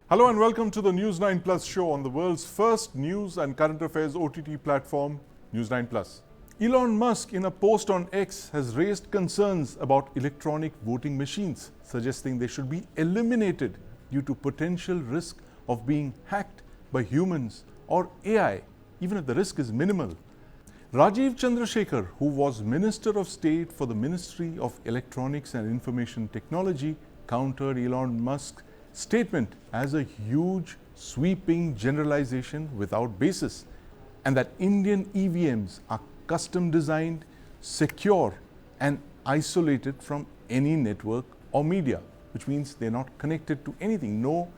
Hello and welcome to the News9 Plus show on the world's first news and current affairs OTT platform, News9 Plus. Elon Musk, in a post on X, has raised concerns about electronic voting machines, suggesting they should be eliminated due to potential risk of being hacked by humans or AI, even if the risk is minimal. Rajiv Chandrasekhar, who was Minister of State for the Ministry of Electronics and Information Technology, countered Elon Musk's statement as a huge, sweeping generalization without basis, and that Indian EVMs are custom designed, secure, and isolated from any network or media, which means they're not connected to anything. No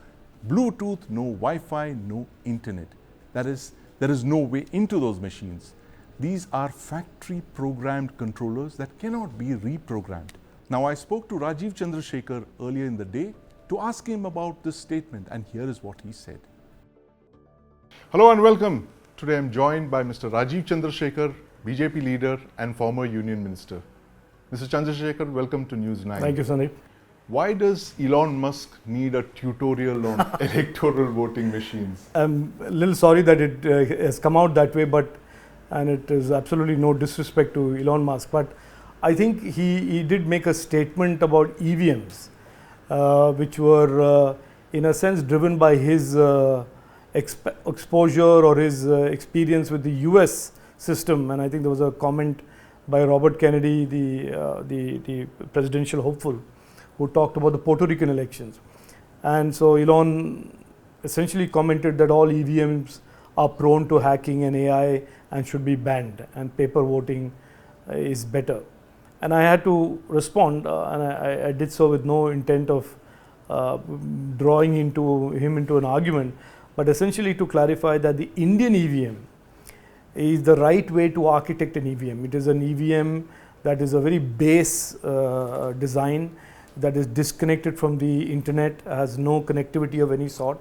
Bluetooth, no Wi-Fi, no internet. That is, there is no way into those machines. These are factory programmed controllers that cannot be reprogrammed. Now, I spoke to Rajiv Chandrasekhar earlier in the day to ask him about this statement, and here is what he said. Hello and welcome. Today I'm joined by Mr. Rajiv Chandrasekhar, BJP leader and former union minister. Mr. Chandrasekhar, welcome to News9. Thank you, Sandeep. Why does Elon Musk need a tutorial on electoral voting machines? I'm a little sorry that it has come out that way, and it is absolutely no disrespect to Elon Musk, but I think he did make a statement about EVMs, which were in a sense driven by his exposure or his experience with the US system. And I think there was a comment by Robert Kennedy, the presidential hopeful, who talked about the Puerto Rican elections. And so Elon essentially commented that all EVMs are prone to hacking and AI and should be banned, and paper voting is better. And I had to respond, and I did so with no intent of drawing him into an argument, but essentially to clarify that the Indian EVM is the right way to architect an EVM. It is an EVM that is a very base design, that is disconnected from the internet, has no connectivity of any sort.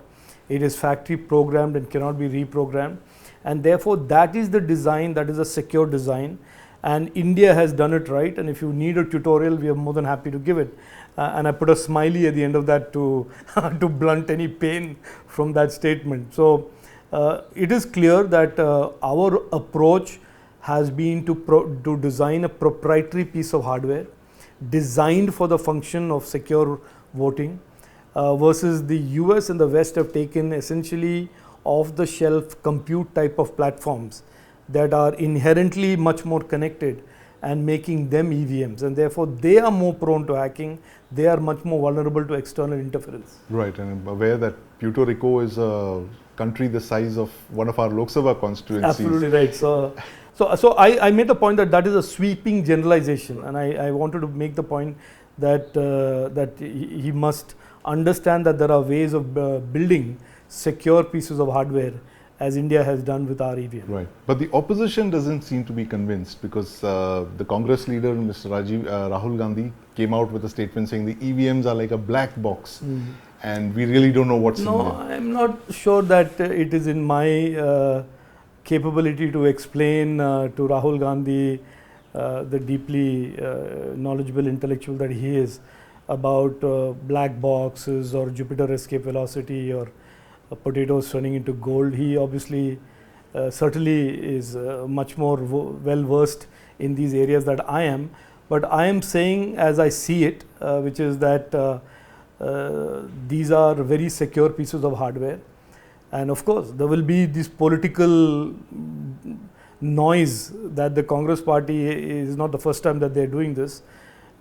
It is factory programmed and cannot be reprogrammed, and therefore that is the design, that is a secure design. And India has done it right, and if you need a tutorial, we are more than happy to give it. And I put a smiley at the end of that to to blunt any pain from that statement. So it is clear that our approach has been to design a proprietary piece of hardware designed for the function of secure voting, versus the US and the West have taken essentially off-the-shelf compute type of platforms that are inherently much more connected and making them EVMs, and therefore they are more prone to hacking. They are much more vulnerable to external interference. Right, and I'm aware that Puerto Rico is a country the size of one of our Lok Sabha constituencies. Absolutely right. So I made the point that is a sweeping generalization, and I wanted to make the point that he must understand that there are ways of building secure pieces of hardware, as India has done with our EVM. Right, but the opposition doesn't seem to be convinced, because the Congress leader, Mr. Rahul Gandhi, came out with a statement saying the EVMs are like a black box, and we really don't know what's in them. No, I'm not sure that it is in my capability to explain to Rahul Gandhi, the deeply knowledgeable intellectual that he is, about black boxes or Jupiter escape velocity or potatoes turning into gold. He obviously certainly is much more well versed in these areas that I am, but I am saying as I see it, which is that these are very secure pieces of hardware, and of course there will be this political noise that the Congress party is not the first time that they are doing this.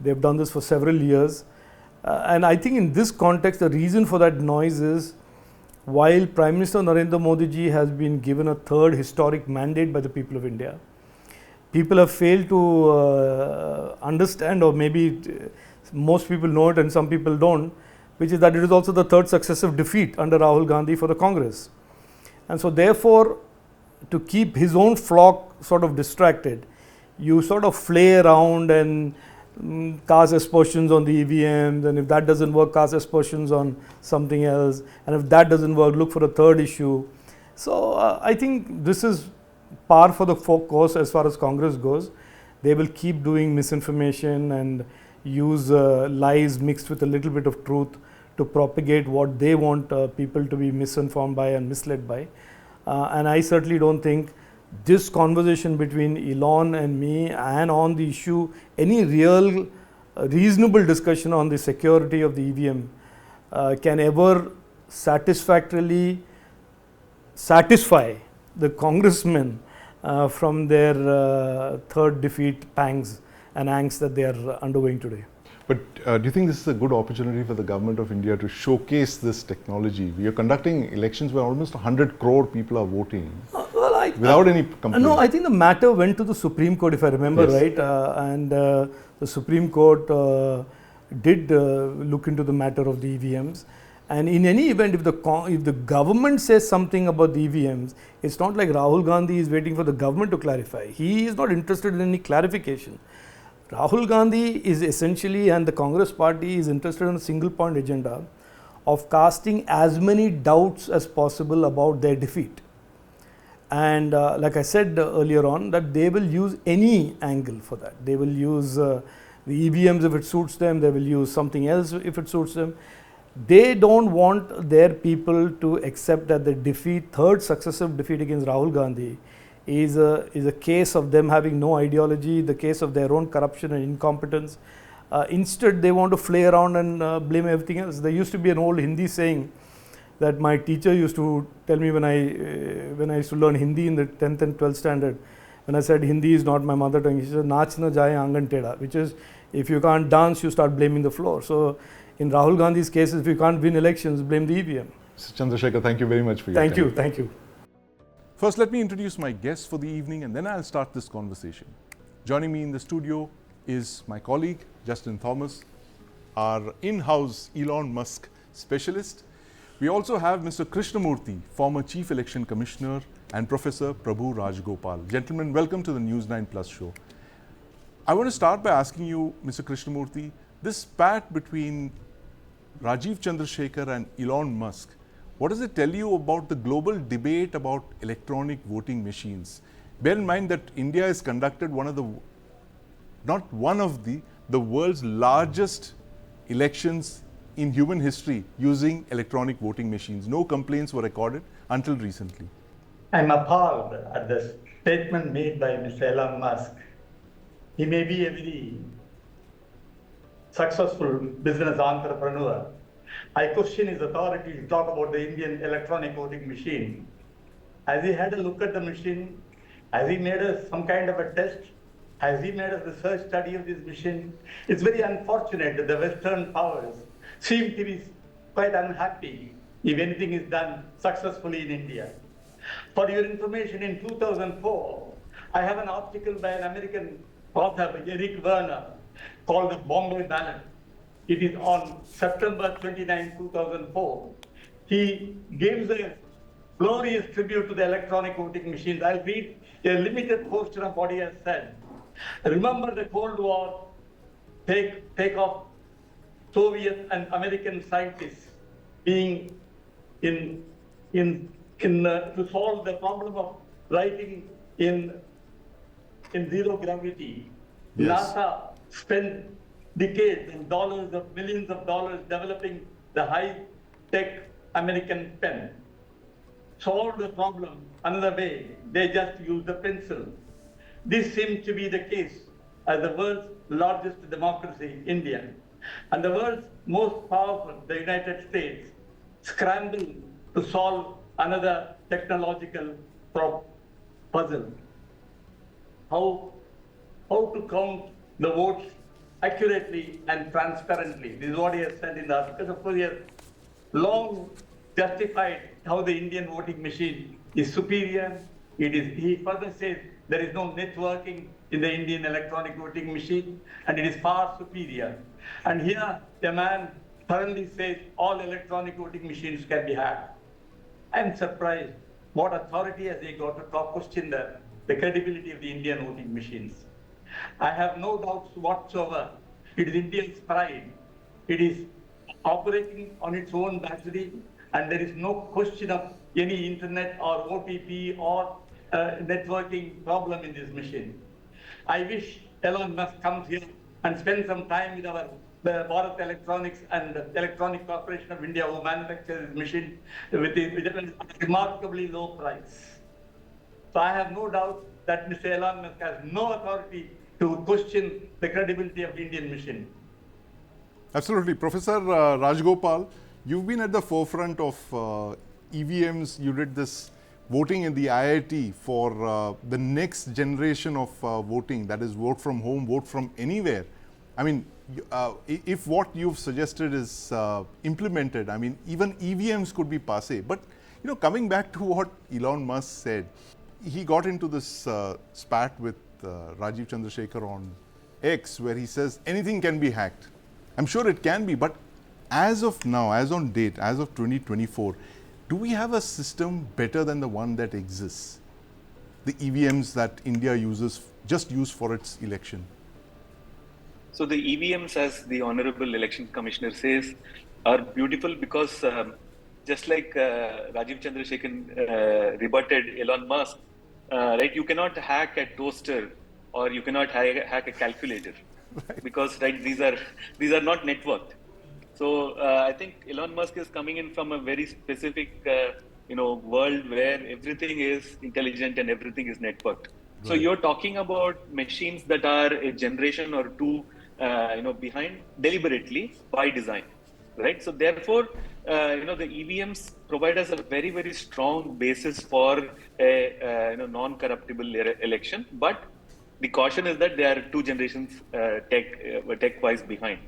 They have done this for several years, and I think in this context the reason for that noise is, while Prime Minister Narendra Modi ji has been given a third historic mandate by the people of India, people have failed to understand, or maybe most people know it and some people don't, which is that it is also the third successive defeat under Rahul Gandhi for the Congress. And so therefore, to keep his own flock sort of distracted, you sort of flay around and cast aspersions on the EVMs, and if that doesn't work, cast aspersions on something else, and if that doesn't work, look for a third issue. So I think this is par for the course as far as Congress goes. They will keep doing misinformation and use lies mixed with a little bit of truth to propagate what they want people to be misinformed by and misled by. And I certainly don't think this conversation between Elon and me and on the issue, any real reasonable discussion on the security of the EVM can ever satisfactorily satisfy the congressmen from their third defeat pangs and angst that they are undergoing today. But do you think this is a good opportunity for the government of India to showcase this technology? We are conducting elections where almost 100 crore people are voting without any complaint. No, I think the matter went to the Supreme Court, if I remember right, and the Supreme Court did look into the matter of the EVMs. And in any event, if the government says something about the EVMs, it's not like Rahul Gandhi is waiting for the government to clarify. He is not interested in any clarification. Rahul Gandhi is essentially, and the Congress party is interested in a single point agenda of casting as many doubts as possible about their defeat. And like I said earlier on, that they will use any angle for that. They will use the EVMs if it suits them, they will use something else if it suits them. They don't want their people to accept that the defeat, third successive defeat against Rahul Gandhi, is a case of them having no ideology, the case of their own corruption and incompetence. Instead, they want to play around and blame everything else. There used to be an old Hindi saying that my teacher used to tell me when I used to learn Hindi in the 10th and 12th standard. When I said Hindi is not my mother tongue, he said, "Naach na jaye angan teda," which is if you can't dance, you start blaming the floor. So in Rahul Gandhi's case, if you can't win elections, blame the EVM. Mr. Chandrasekhar, thank you very much for your time. Thank you. First, let me introduce my guests for the evening and then I'll start this conversation. Joining me in the studio is my colleague, Justin Thomas, our in-house Elon Musk specialist. We also have Mr. Krishnamurthy, former Chief Election Commissioner, and Professor Prabhu Rajgopal. Gentlemen, welcome to the News9 Plus show. I want to start by asking you, Mr. Krishnamurthy, this spat between Rajiv Chandrasekhar and Elon Musk, what does it tell you about the global debate about electronic voting machines? Bear in mind that India has conducted the world's largest elections in human history using electronic voting machines. No complaints were recorded until recently. I'm appalled at the statement made by Mr. Elon Musk. He may be a very successful business entrepreneur. I question his authority to talk about the Indian electronic voting machine. Has he had a look at the machine? Has he made some kind of a test? Has he made a research study of this machine? It's very unfortunate that the Western powers seem to be quite unhappy if anything is done successfully in India. For your information, in 2004, I have an article by an American author, Eric Werner, called The Bombay Ballot. It is on September 29, 2004. He gives a glorious tribute to the electronic voting machines. I'll read a limited portion of what he has said. Remember the Cold War take off Soviet and American scientists being to solve the problem of writing in zero gravity. Yes. NASA spent decades and millions of dollars developing the high-tech American pen. Solved the problem another way, they just used the pencil. This seems to be the case as the world's largest democracy, India, and the world's most powerful, the United States, scramble to solve another technological puzzle. How to count the votes accurately and transparently. This is what he has said in the article. Of course, he has long justified how the Indian voting machine is superior. He further says there is no networking in the Indian electronic voting machine, and it is far superior. And here, the man thoroughly says all electronic voting machines can be hacked. I am surprised. What authority has he got to question the credibility of the Indian voting machines? I have no doubts whatsoever. It is India's pride. It is operating on its own battery, and there is no question of any internet or OTP or networking problem in this machine. I wish Elon Musk comes here and spends some time with our the Bharat Electronics and Electronic Corporation of India, who manufactures this machine with a remarkably low price. So I have no doubt that Mr. Elon Musk has no authority to question the credibility of the Indian machine. Absolutely. Professor Rajgopal, you've been at the forefront of EVMs. You did this voting in the IIT for the next generation of voting, that is vote from home, vote from anywhere. I mean, if what you've suggested is implemented, I mean, even EVMs could be passé. But, you know, coming back to what Elon Musk said, he got into this spat with Rajiv Chandrasekhar on X, where he says anything can be hacked. I'm sure it can be, but as of now, as on date, as of 2024, do we have a system better than the one that exists? The EVMs that India just use for its election. So the EVMs, as the Honorable Election Commissioner says, are beautiful because just like Rajiv Chandrasekhar rebutted Elon Musk, right? You cannot hack a toaster or you cannot hack a calculator, right? Because right, these are not networked. So I think Elon Musk is coming in from a very specific, world where everything is intelligent and everything is networked. Right. So you're talking about machines that are a generation or two, behind deliberately by design, right? So therefore, the EVMs provide us a very, very strong basis for a non-corruptible election. But the caution is that they are two generations tech-wise behind.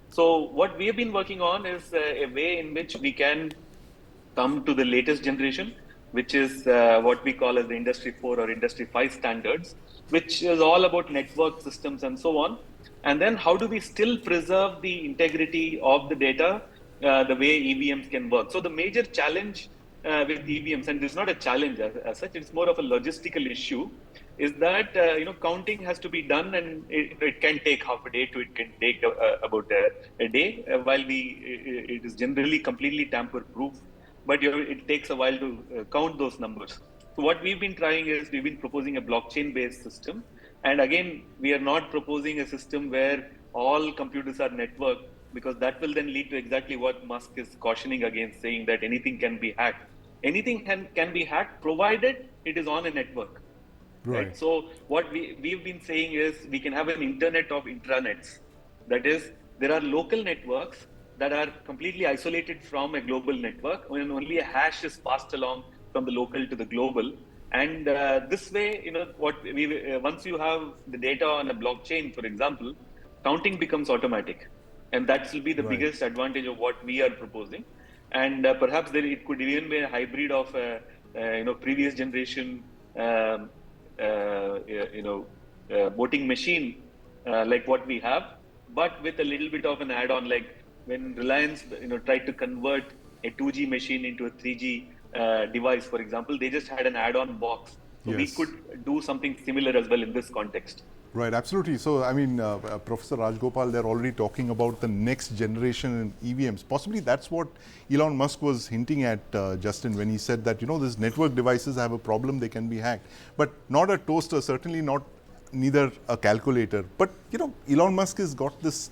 So what we have been working on is a way in which we can come to the latest generation, which is what we call as the Industry 4 or Industry 5 standards, which is all about network systems and so on. And then how do we still preserve the integrity of the data the way EVMs can work? So the major challenge with EVMs, and it's not a challenge as such, it's more of a logistical issue, is that counting has to be done, and it can take half a day to it can take about a day, while it is generally completely tamper-proof, but it takes a while to count those numbers. So what we've been trying is we've been proposing a blockchain-based system, and again we are not proposing a system where all computers are networked, because that will then lead to exactly what Musk is cautioning against, saying that anything can be hacked. Anything can be hacked provided it is on a network. Right. So what we've been saying is we can have an internet of intranets. That is, there are local networks that are completely isolated from a global network, when only a hash is passed along from the local to the global. And this way, once you have the data on a blockchain, for example, counting becomes automatic, and that will be the biggest advantage of what we are proposing. And perhaps it could even be a hybrid of previous generation. Voting machine like what we have, but with a little bit of an add-on, like when Reliance tried to convert a 2G machine into a 3G device, for example, they just had an add-on box. So yes, we could do something similar as well in this context. Right, absolutely. So, I mean, Professor Rajgopal, they're already talking about the next generation in EVMs. Possibly that's what Elon Musk was hinting at, Justin, when he said that, these network devices have a problem, they can be hacked. But not a toaster, certainly neither a calculator. But, Elon Musk has got this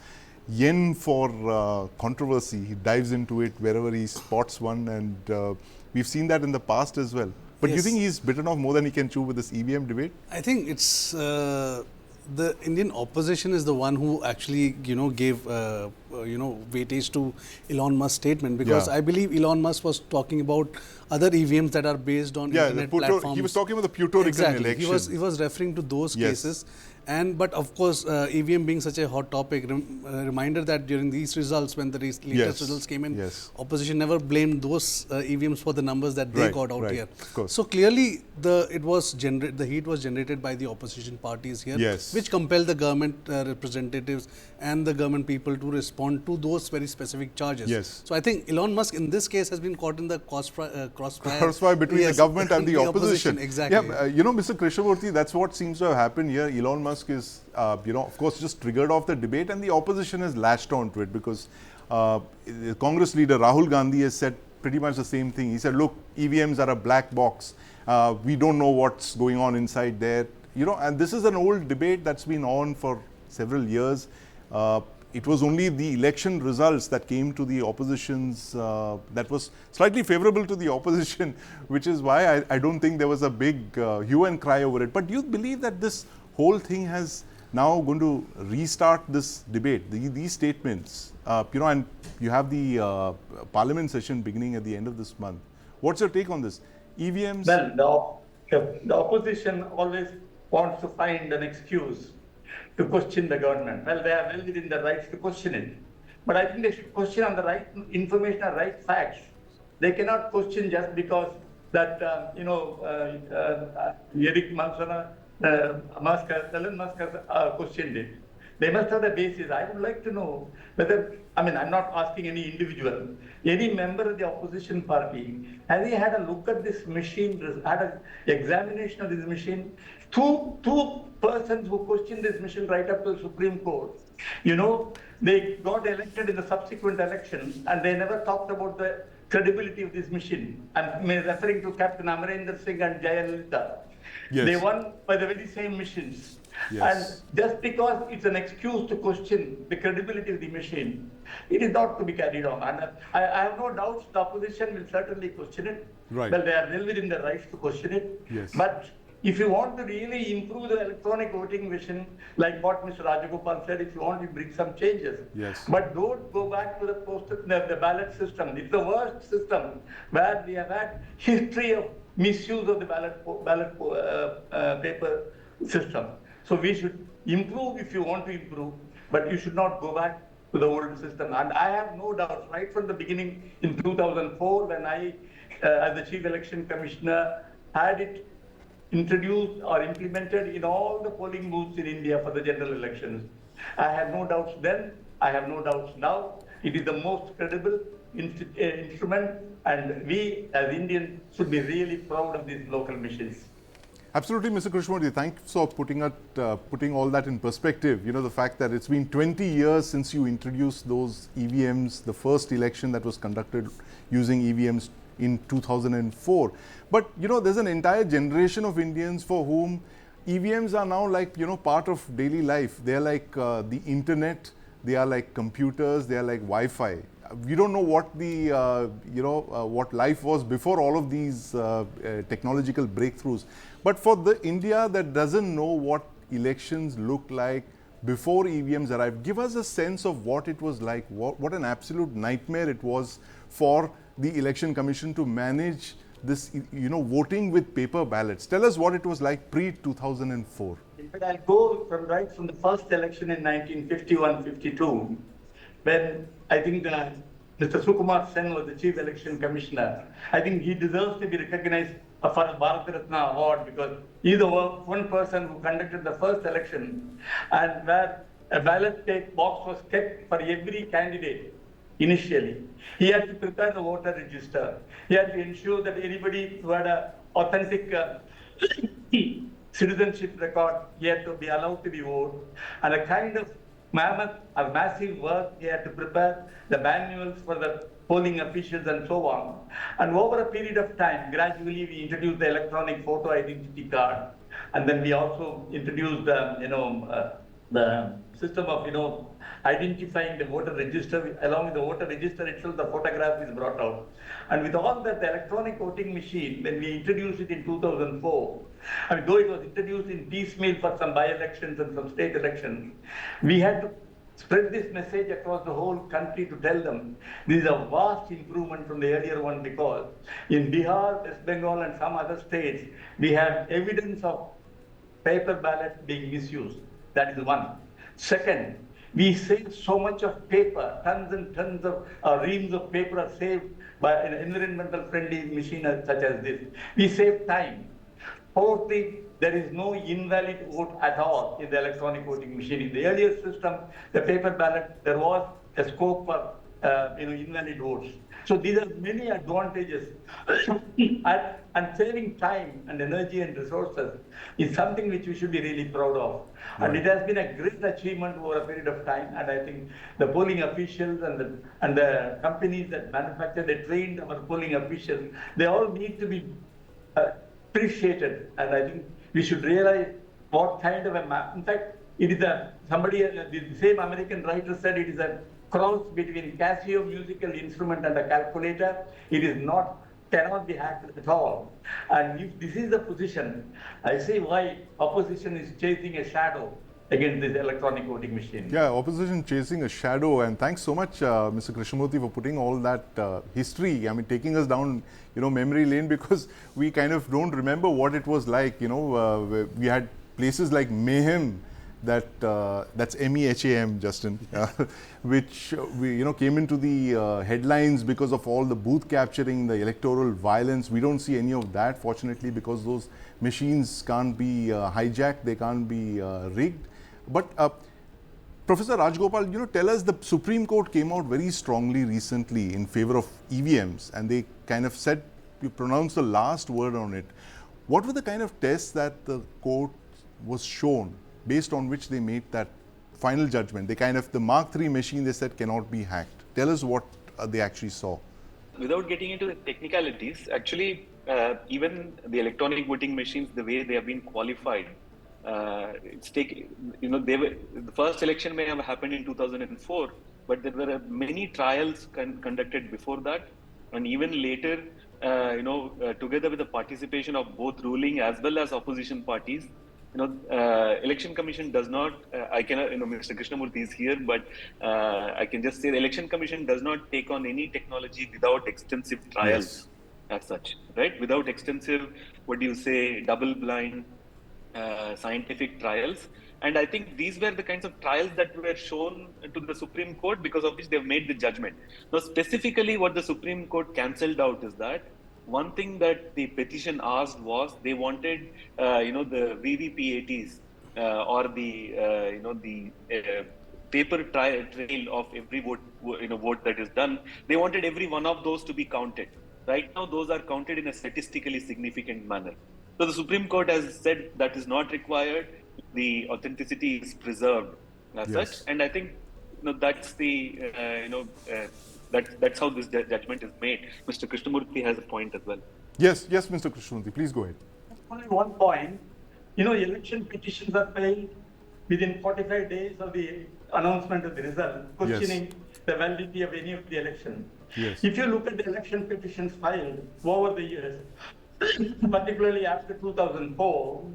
yen for controversy. He dives into it wherever he spots one, and we've seen that in the past as well. But yes, do you think he's bitten off more than he can chew with this EVM debate? I think it's the Indian opposition is the one who actually gave weightage to Elon Musk's statement, because I believe Elon Musk was talking about other EVMs that are based on internet platforms. He was talking about the Puerto Rican election. He was referring to those cases. But of course, EVM being such a hot topic, reminder that during these results, when the latest results came in, opposition never blamed those EVMs for the numbers that they got out here. So clearly, the heat was generated by the opposition parties here, which compelled the government representatives and the government people to respond to those very specific charges. So I think Elon Musk in this case has been caught in the crossfire between the government and the opposition. Exactly. Mr. Krishnamurthy, that's what seems to have happened here. Elon Musk is, of course, just triggered off the debate, and the opposition has latched on to it, because Congress leader Rahul Gandhi has said pretty much the same thing. He said, look, EVMs are a black box. We don't know what's going on inside there. And this is an old debate that's been on for several years. it was only the election results that came to the opposition's, that was slightly favorable to the opposition, which is why I don't think there was a big hue and cry over it. But do you believe that this whole thing has now going to restart this debate, these statements, and you have the parliament session beginning at the end of this month. What's your take on this? EVMs? Well, the opposition always wants to find an excuse to question the government. Well, they are well within their rights to question it. But I think they should question on the right information and right facts. They cannot question just because that, Eric Elon Musk has questioned it. They must have the basis. I would like to know whether, I'm not asking any individual, any member of the opposition party, has he had a look at this machine, had an examination of this machine? Two persons who questioned this machine right up to the Supreme Court, they got elected in the subsequent election and they never talked about the credibility of this machine. I'm referring to Captain Amarinder Singh and Jayalalitha. Yes. They won by the very same machines. Yes. And just because it's an excuse to question the credibility of the machine, it is not to be carried on. And I have no doubts the opposition will certainly question it. Right. Well, they are well within their rights to question it. Yes. But if you want to really improve the electronic voting machine, like what Mr. Rajagopal said, if you want to bring some changes. Yes. But don't go back to the ballot system. It's the worst system where we have had history of misuse of the ballot paper system. So we should improve if you want to improve, but you should not go back to the old system. And I have no doubt, right from the beginning in 2004, when I, as the Chief Election Commissioner, had it introduced or implemented in all the polling booths in India for the general elections. I had no doubts then, I have no doubts now. It is the most credible instrument, and we as Indians should be really proud of these local machines. Absolutely, Mr. Krishnamurthy. Thanks for putting all that in perspective. The fact that it's been 20 years since you introduced those EVMs, the first election that was conducted using EVMs in 2004. But, there's an entire generation of Indians for whom EVMs are now like, part of daily life. They're like the internet, they are like computers, they are like Wi-Fi. We don't know what the, what life was before all of these technological breakthroughs. But for the India that doesn't know what elections look like before EVMs arrived, give us a sense of what it was like, what an absolute nightmare it was for the Election Commission to manage this, voting with paper ballots. Tell us what it was like pre-2004. But I'll go right from the first election in 1951-52, when I think Mr. Sukumar Sen was the Chief Election Commissioner. I think he deserves to be recognized for a Bharat Ratna award, because he's the one person who conducted the first election, and where a ballot box was kept for every candidate initially. He had to prepare the voter register. He had to ensure that anybody who had an authentic citizenship record, he had to be allowed to be voted. And a kind of mammoth or massive work, he had to prepare the manuals for the polling officials and so on. And over a period of time, gradually we introduced the electronic photo identity card. And then we also introduced the system of, identifying the voter register. Along with the voter register itself, the photograph is brought out. And with all that, the electronic voting machine, when we introduced it in 2004, though it was introduced in piecemeal for some by-elections and some state elections, we had to spread this message across the whole country to tell them this is a vast improvement from the earlier one, because in Bihar, West Bengal and some other states, we have evidence of paper ballots being misused. That is one. Second, we save so much of paper, tons and tons of reams of paper are saved by an environmental friendly machine such as this. We save time. Fourthly, there is no invalid vote at all in the electronic voting machine. In the earlier system, the paper ballot, there was a scope for invalid votes. So these are many advantages. And saving time and energy and resources is something which we should be really proud of. Right. And it has been a great achievement over a period of time. And I think the polling officials and the companies that manufacture, they trained our polling officials, they all need to be appreciated. And I think we should realize what kind of a map. In fact, it is the same American writer said it is a cross between Casio musical instrument and a calculator. It is not, cannot be hacked at all. And if this is the position, I see why opposition is chasing a shadow against this electronic voting machine. Yeah, opposition chasing a shadow, and thanks so much, Mr. Krishnamurthy, for putting all that history. I mean, taking us down, memory lane, because we kind of don't remember what it was like. We had places like Mayhem, that's MEHAM, Justin, which came into the headlines because of all the booth capturing, the electoral violence. We don't see any of that, fortunately, because those machines can't be hijacked, they can't be rigged. But Professor Rajgopal, tell us, the Supreme Court came out very strongly recently in favor of EVMs, and they kind of said, you pronounced the last word on it. What were the kind of tests that the court was shown, based on which they made that final judgment? The Mark III machine, they said, cannot be hacked. Tell us what they actually saw. Without getting into the technicalities, actually, even the electronic voting machines, the way they have been qualified, the first election may have happened in 2004, but there were many trials conducted before that, and even later, together with the participation of both ruling as well as opposition parties. Election Commission does not, I cannot, Mr. Krishnamurthy is here, but I can just say the Election Commission does not take on any technology without extensive trials. Yes. As such, right? Without extensive, double-blind scientific trials. And I think these were the kinds of trials that were shown to the Supreme Court, because of which they've made the judgment. Now, specifically what the Supreme Court cancelled out is that one thing that the petition asked was they wanted, the VVPATs or the paper trail of every vote that is done. They wanted every one of those to be counted. Right now, those are counted in a statistically significant manner. So the Supreme Court has said that is not required. The authenticity is preserved as such, and I think that's the that's how this judgment is made. Mr. Krishnamurthy has a point as well. Yes, Mr. Krishnamurthy, please go ahead. Only one point. Election petitions are filed within 45 days of the announcement of the result, questioning the validity of any of the election. Yes. If you look at the election petitions filed over the years, particularly after 2004,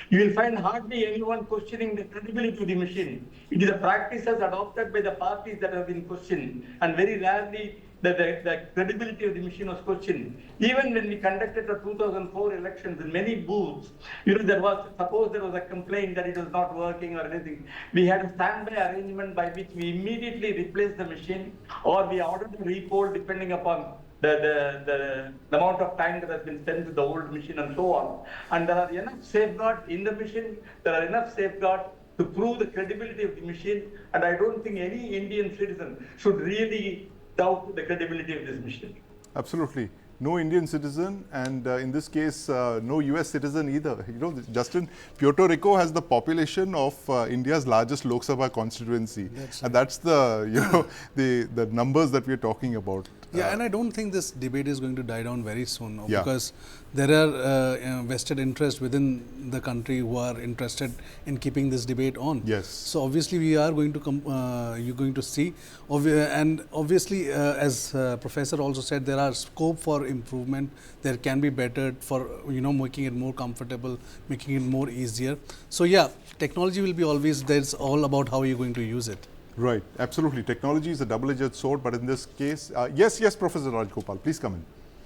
you will find hardly anyone questioning the credibility of the machine. It is a practice as adopted by the parties that have been questioned, and very rarely the credibility of the machine was questioned. Even when we conducted the 2004 elections in many booths, suppose there was a complaint that it was not working or anything, we had a standby arrangement by which we immediately replaced the machine, or we ordered a repoll depending upon the amount of time that has been spent with the old machine and so on. And there are enough safeguards in the machine, there are enough safeguards to prove the credibility of the machine, and I don't think any Indian citizen should really doubt the credibility of this machine. Absolutely. No Indian citizen, and in this case, no US citizen either. Justin, Puerto Rico has the population of India's largest Lok Sabha constituency. And that's the, the numbers that we're talking about. Yeah, and I don't think this debate is going to die down very soon, because there are vested interests within the country who are interested in keeping this debate on. Yes. So obviously we are going to you're going to see, and obviously as Professor also said, there are scope for improvement. There can be better for making it more comfortable, making it more easier. So yeah, technology will be always there. It's all about how you're going to use it. Right, absolutely. Technology is a double-edged sword, but in this case, yes, Professor Rajgopal, please come in.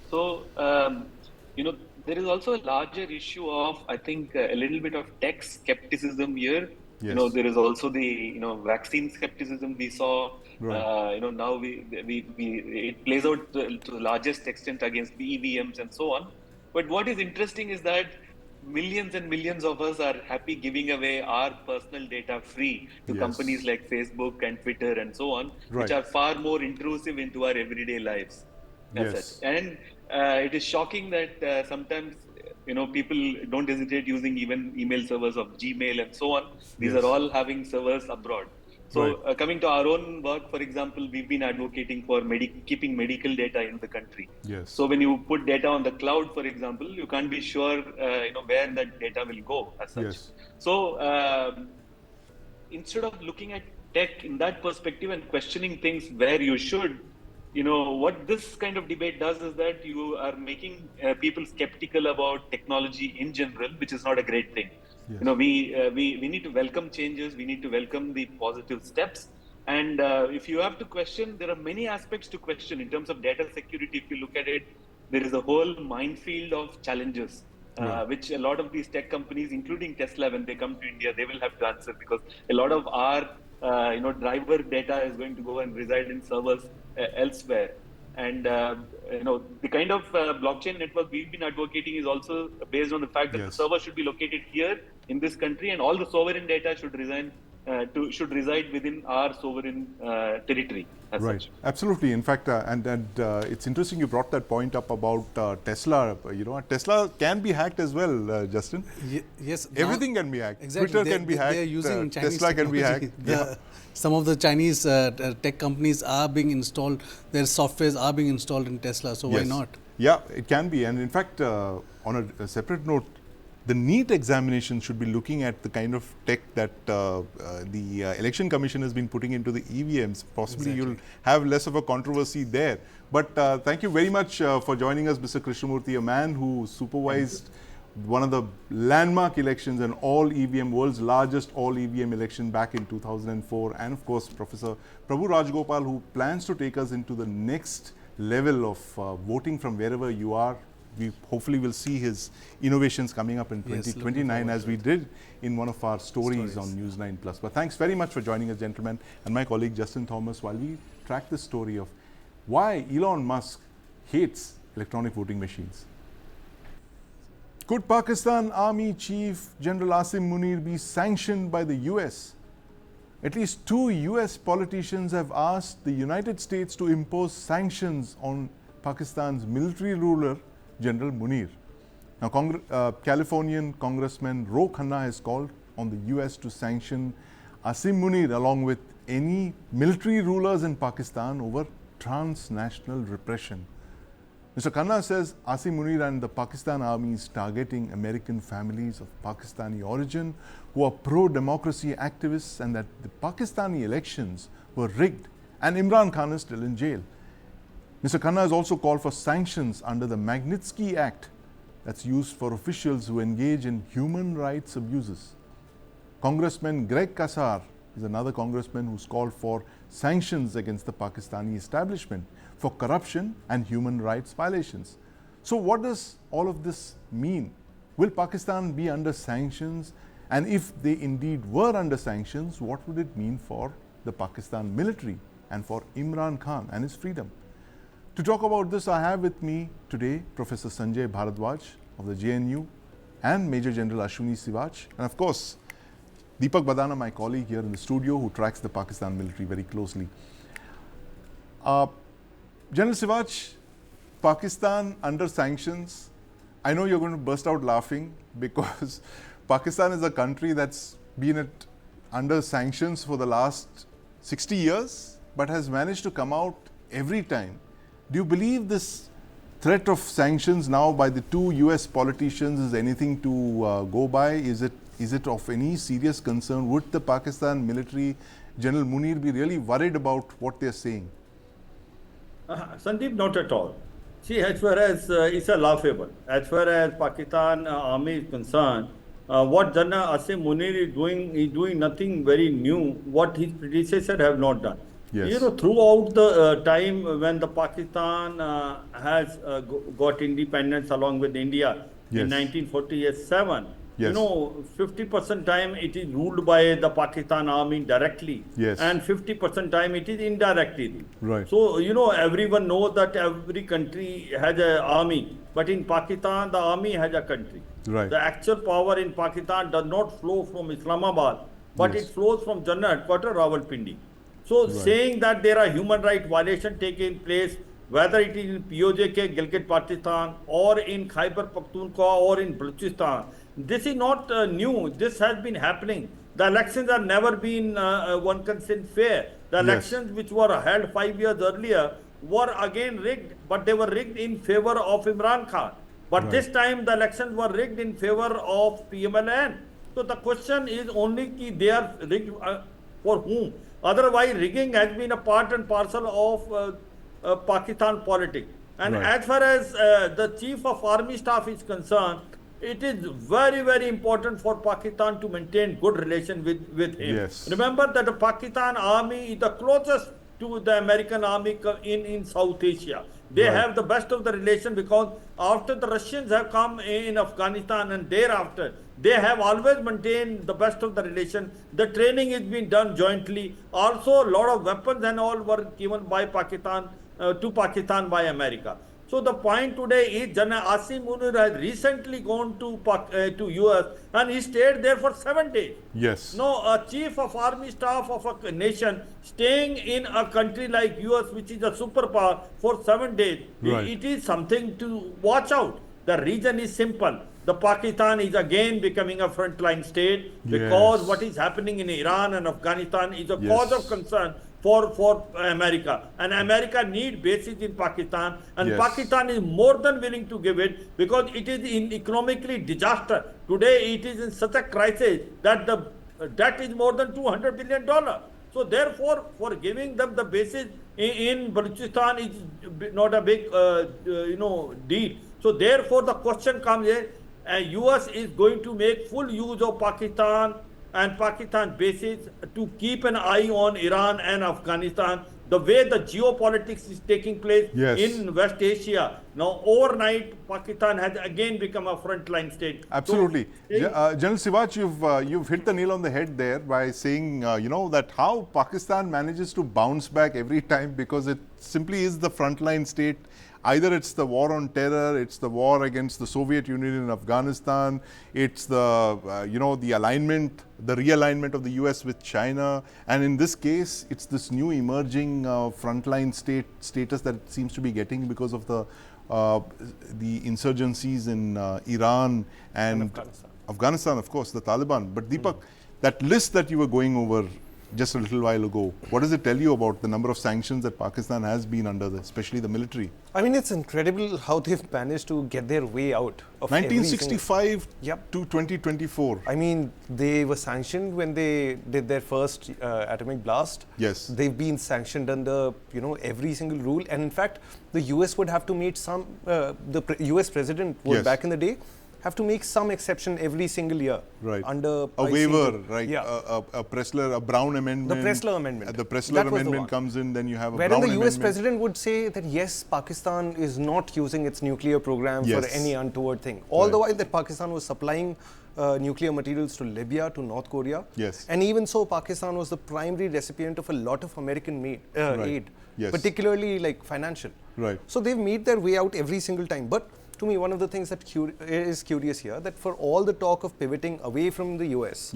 So, there is also a larger issue of, I think, a little bit of tech skepticism here. Yes. There is also the, vaccine skepticism we saw. Right. Now it plays out to the largest extent against the EVMs and so on. But what is interesting is that millions and millions of us are happy giving away our personal data free to companies like Facebook and Twitter and so on, which are far more intrusive into our everyday lives. And it is shocking that sometimes people don't hesitate using even email servers of Gmail and so on. These are all having servers abroad. So coming to our own work, for example, we've been advocating for keeping medical data in the country. Yes. So when you put data on the cloud, for example, you can't be sure where that data will go as such. Yes. So instead of looking at tech in that perspective and questioning things where you should, what this kind of debate does is that you are making people skeptical about technology in general, which is not a great thing. Yes. We need to welcome changes. We need to welcome the positive steps. And if you have to question, there are many aspects to question in terms of data security. If you look at it, there is a whole minefield of challenges, which a lot of these tech companies, including Tesla, when they come to India, they will have to answer, because a lot of our driver data is going to go and reside in servers elsewhere. And the kind of blockchain network we've been advocating is also based on the fact that the server should be located here in this country, and all the sovereign data should reside within our sovereign territory. Right, such. absolutely. In fact, it's interesting you brought that point up about Tesla. Tesla can be hacked as well, Justin. Yes, everything can be hacked. Exactly. Twitter can be hacked. They are using Chinese Tesla can be hacked. Some of the Chinese tech companies are being installed. Their softwares are being installed in Tesla. So why not? Yeah, it can be. And in fact, on a separate note, the NEET examination should be looking at the kind of tech that the Election Commission has been putting into the EVMs. Possibly you'll have less of a controversy there. But thank you very much for joining us, Mr. Krishnamurthy, a man who supervised one of the landmark elections and all EVM, world's largest all EVM election back in 2004. And of course, Professor Prabhu Rajgopal, who plans to take us into the next level of voting from wherever you are. We hopefully will see his innovations coming up in 2029, as we did in one of our stories on News9 Plus. But thanks very much for joining us, gentlemen, and my colleague Justin Thomas, while we track the story of why Elon Musk hates electronic voting machines. Could Pakistan Army Chief General Asim Munir be sanctioned by the US? At least 2 US politicians have asked the United States to impose sanctions on Pakistan's military ruler, General Munir. Now, Californian Congressman Ro Khanna has called on the US to sanction Asim Munir along with any military rulers in Pakistan over transnational repression. Mr. Khanna says Asim Munir and the Pakistan Army is targeting American families of Pakistani origin who are pro-democracy activists, and that the Pakistani elections were rigged and Imran Khan is still in jail. Mr. Khanna has also called for sanctions under the Magnitsky Act that's used for officials who engage in human rights abuses. Congressman Greg Kasar is another congressman who's called for sanctions against the Pakistani establishment for corruption and human rights violations. So what does all of this mean? Will Pakistan be under sanctions? And if they indeed were under sanctions, what would it mean for the Pakistan military and for Imran Khan and his freedom? To talk about this, I have with me today Professor Sanjay Bharadwaj of the JNU and Major General Ashwini Sivach, and of course, Deepak Badana, my colleague here in the studio, who tracks the Pakistan military very closely. General Sivach, Pakistan under sanctions. I know you're going to burst out laughing because Pakistan is a country that's been under sanctions for the last 60 years, but has managed to come out every time. Do you believe this threat of sanctions now by the 2 US politicians is anything to go by? Is it of any serious concern? Would the Pakistan military, General Munir, be really worried about what they're saying? Sandeep, not at all. See, as far as it's a laughable. As far as Pakistan army is concerned, what General Asim Munir is doing nothing very new, what his predecessor have not done. Yes. Throughout the time when the Pakistan has got independence along with India in 1947, 50% time it is ruled by the Pakistan army directly, and 50% time it is indirectly. Right. So, everyone knows that every country has an army, but in Pakistan, the army has a country. Right. The actual power in Pakistan does not flow from Islamabad, but it flows from General Headquarters, Rawalpindi. So, saying that there are human rights violations taking place, whether it is in POJK, Gilgit-Baltistan, or in Khyber Pakhtunkhwa, or in Balochistan, this is not new. This has been happening. The elections have never been, one can say, fair. The elections which were held 5 years earlier were again rigged, but they were rigged in favor of Imran Khan. But this time the elections were rigged in favor of PMLN. So the question is only ki they are rigged for whom? Otherwise, rigging has been a part and parcel of Pakistan politics. And as far as the Chief of Army Staff is concerned, it is very, very important for Pakistan to maintain good relation with him. Yes. Remember that the Pakistan Army is the closest to the American Army in South Asia. They have the best of the relation because after the Russians have come in Afghanistan and thereafter, they have always maintained the best of the relation. The training is being done jointly. Also, a lot of weapons and all were given by Pakistan to Pakistan by America. So the point today is General Asim Munir has recently gone to US and he stayed there for 7 days. Yes. No, a chief of army staff of a nation staying in a country like US, which is a superpower, for 7 days, it is something to watch out. The reason is simple. The Pakistan is again becoming a frontline state because what is happening in Iran and Afghanistan is a cause of concern for America. And America needs bases in Pakistan, and Pakistan is more than willing to give it because it is in economically disaster. Today it is in such a crisis that the debt is more than $200 billion. So therefore, for giving them the bases in Balochistan is not a big deal. So therefore the question comes here, US is going to make full use of Pakistan and Pakistan bases to keep an eye on Iran and Afghanistan. The way the geopolitics is taking place in West Asia, now overnight Pakistan has again become a frontline state. Absolutely. So, General Siwach, you've hit the nail on the head there by saying, that how Pakistan manages to bounce back every time because it simply is the frontline state. Either it's the war on terror, it's the war against the Soviet Union in Afghanistan, it's the, the alignment, the realignment of the US with China. And in this case, it's this new emerging frontline status that it seems to be getting because of the insurgencies in Iran and Afghanistan, of course, the Taliban. But Deepak, that list that you were going over just a little while ago, what does it tell you about the number of sanctions that Pakistan has been under, especially the military? I mean, it's incredible how they've managed to get their way out of 1965 to 2024. I mean, they were sanctioned when they did their first atomic blast. Yes. They've been sanctioned under, every single rule. And in fact, the US would have to meet some, the US president would back in the day, have to make some exception every single year. Right. Under a waiver, right? Yeah. A Brown amendment. The Pressler amendment. The Pressler amendment comes in, then you have a Brown amendment. Wherein the US president would say that yes, Pakistan is not using its nuclear program for any untoward thing. All the while that Pakistan was supplying nuclear materials to Libya, to North Korea. Yes. And even so, Pakistan was the primary recipient of a lot of American aid, particularly like financial. Right. So they've made their way out every single time. But to me, one of the things that is curious here, that for all the talk of pivoting away from the US,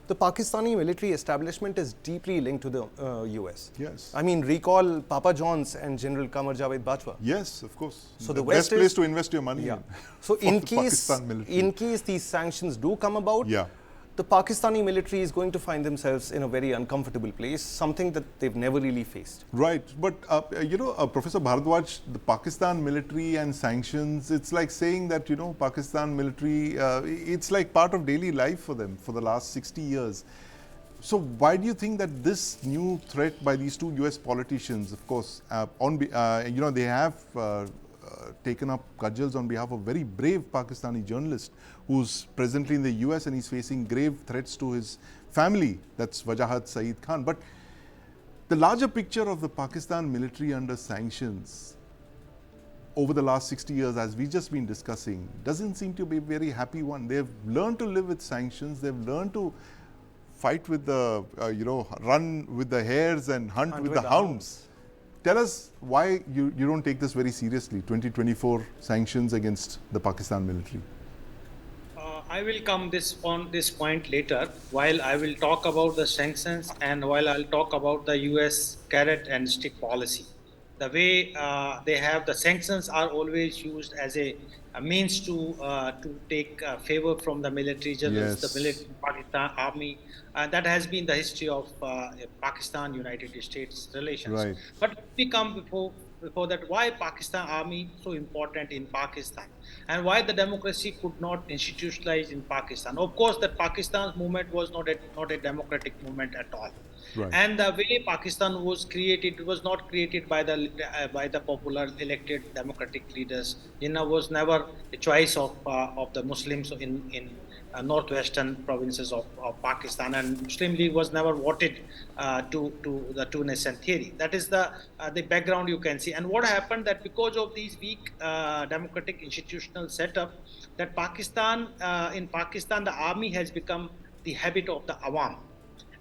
the Pakistani military establishment is deeply linked to the US. Yes. I mean, recall Papa John's and General Qamar Javed Bajwa. Yes, of course. So the best place to invest your money in. So in case these sanctions do come about, the Pakistani military is going to find themselves in a very uncomfortable place, something that they've never really faced. Right. But, Professor Bharadwaj, the Pakistan military and sanctions, it's like saying that, Pakistan military, it's like part of daily life for them for the last 60 years. So why do you think that this new threat by these two US politicians, of course, they have taken up cudgels on behalf of a very brave Pakistani journalist who's presently in the US and he's facing grave threats to his family. That's Wajahat Saeed Khan. But the larger picture of the Pakistan military under sanctions over the last 60 years, as we've just been discussing, doesn't seem to be a very happy one. They've learned to live with sanctions. They've learned to fight with the, run with the hares and hunt with the hounds. Tell us why you don't take this very seriously, 2024 sanctions against the Pakistan military. I will come on this point later, while I will talk about the sanctions and while I'll talk about the US carrot and stick policy. The way they have the sanctions are always used as a means to take favor from the military generals, the military Pakistan army. That has been the history of Pakistan-United States relations. Right. But we come before that, why Pakistan army so important in Pakistan, and why the democracy could not institutionalize in Pakistan. Of course, that Pakistan's movement was not a democratic movement at all. Right. And the way Pakistan was created was not created by the popular elected democratic leaders. Jinnah was never a choice of the Muslims in northwestern provinces of Pakistan, and Muslim League was never voted to the two nation theory. That is the background you can see. And what happened that because of these weak democratic institutional setup, that in Pakistan the army has become the habit of the awam.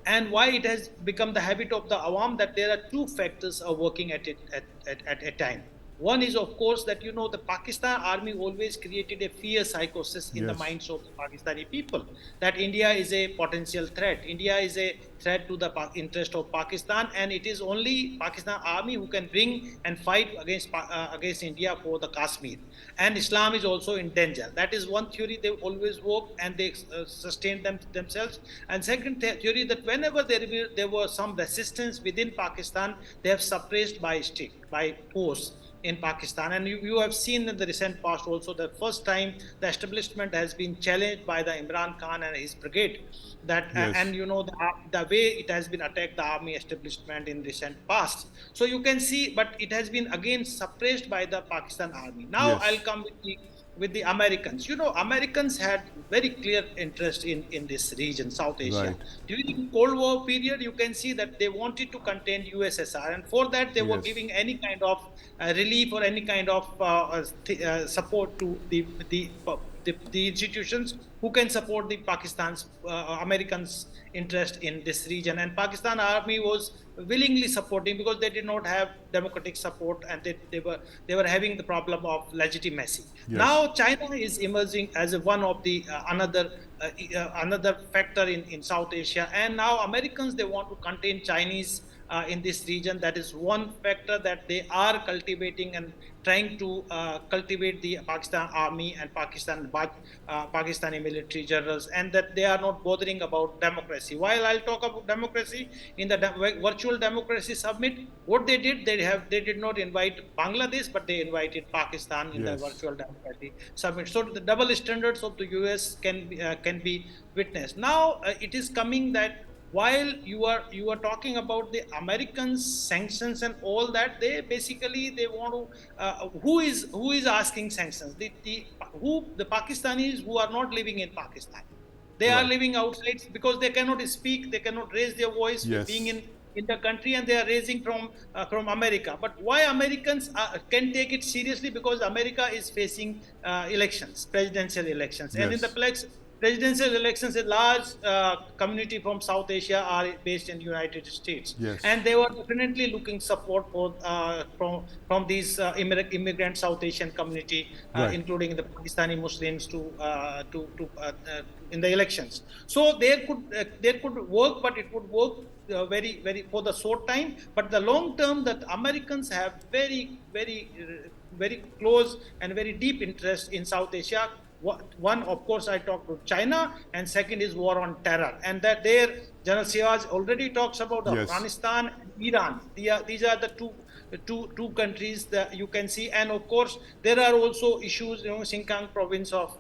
And why it has become the habit of the awam, that there are two factors are working at a time. One is, of course, that the Pakistan army always created a fear psychosis in the minds of the Pakistani people, that India is a potential threat. India is a threat to the interest of Pakistan, and it is only Pakistan army who can bring and fight against India for the Kashmir. And Islam is also in danger. That is one theory they always work, and they sustain themselves. And second theory, that whenever there was some resistance within Pakistan, they have suppressed by force in Pakistan. And you have seen in the recent past also, the first time the establishment has been challenged by the Imran Khan and his brigade, that and the way it has been attacked the army establishment in recent past. So you can see, but it has been again suppressed by the Pakistan army. Now I'll come with the Americans. Americans had very clear interest in this region, South Asia. Right. During Cold War period, you can see that they wanted to contain USSR, and for that they were giving any kind of relief or any kind of support to the institutions who can support the Pakistan's Americans' interest in this region. And Pakistan army was willingly supporting, because they did not have democratic support, and they were having the problem of legitimacy. Now China is emerging as one of the another factor in South Asia, and now Americans, they want to contain Chinese in this region. That is one factor that they are cultivating and trying to cultivate the Pakistan army and Pakistani military generals, and that they are not bothering about democracy. While I'll talk about democracy in the virtual democracy summit, what they did, they did not invite Bangladesh, but they invited Pakistan in the virtual democracy summit. So the double standards of the US can be witnessed. Now it is coming that while you are talking about the Americans sanctions and all that, they want to who is asking sanctions? The Pakistanis who are not living in Pakistan, they are living outside, because they cannot speak, they cannot raise their voice being in the country, and they are raising from America. But why Americans can take it seriously? Because America is facing elections, presidential elections, and in the presidential elections, a large community from South Asia are based in the United States, and they were definitely looking support from these immigrant South Asian community, including the Pakistani Muslims, in the elections. So there could work, but it would work very for the short time. But the long term, that Americans have very close and very deep interest in South Asia. One, of course, I talked to China, and second is war on terror, and that there General Siraj already talks about Afghanistan and Iran. These are the two countries that you can see. And of course there are also issues, Xinjiang province of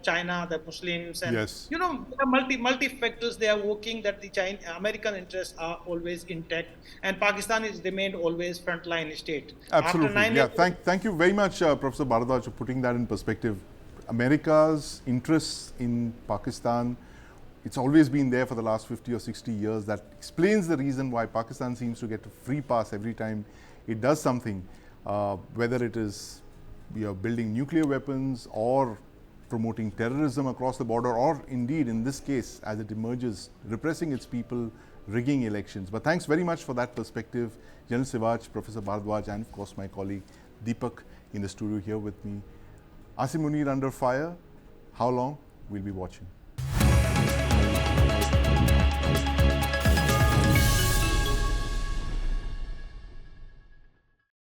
China, the Muslims, and there are multi factors they are working, that the American interests are always intact, and Pakistan is remained always frontline state. Absolutely. Thank you very much, Professor Bharadwaj, for putting that in perspective. America's interests in Pakistan, it's always been there for the last 50 or 60 years. That explains the reason why Pakistan seems to get a free pass every time it does something, whether it is building nuclear weapons or promoting terrorism across the border, or indeed in this case, as it emerges, repressing its people, rigging elections. But thanks very much for that perspective, General Siraj, Professor Bharadwaj, and of course my colleague Deepak in the studio here with me. Asim Munir under fire. How long? We'll be watching.